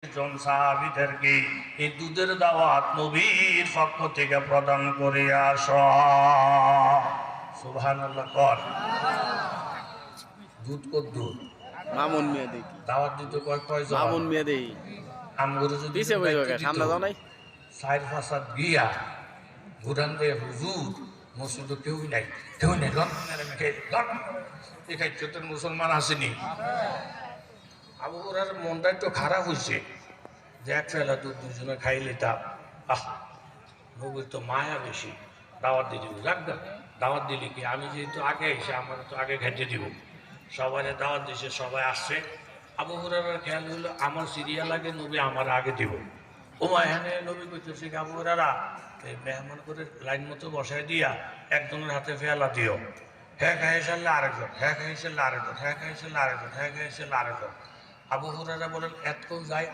জন সাহাবীদেরকে এই দুধের দাওয়াত নবীর পক্ষ থেকে প্রদান করে আস। সুবহানাল্লাহ কর। দুধ কত দুধ মামুন মিয়া দেখি দাওয়াত দিতে কয়জন মামুন মিয়া দেখি আমগুলো যদি পিছে বসে সামনে যাও নাই সাইড ফাসাদ গিয়া ঘুরান দিয়ে হুজুর মসজিদে কেউ নাই এই চোদ্দ মুসলমান আসেনি। আবু হুরায়রার মনটা একটু খারাপ হয়েছে যে এক ফেলা দুধ দুজনে খাই লিতাম। নবীর তো মায়া বেশি, দাওয়াত দিয়ে দিব রাখবে। দাওয়াত দিলি কি আমি যেহেতু আগে এসে আমার তো আগে ঘেঁটে দিব। সবাই দাওয়াত দিছে, সবাই আসছে। আবু হুরায়রার খেয়াল হলো আমার সিরিয়াল আগে, নবী আমার আগে দিব। ও এখানে নবী কইতেছে আবু হুরায়রা এই মেহমান করে লাইন মতো বসাই দিয়া একজনের হাতে ফেলা দিও। হ্যাঁ খাই সারলে আরেকজন, হ্যাঁ খাই সারলে আরেকজন, হ্যাঁ খাই সারলে আরেকজন, হ্যাঁ খাই সারলে আরেকজন। আবু হুরায়রা বলেন এত যাই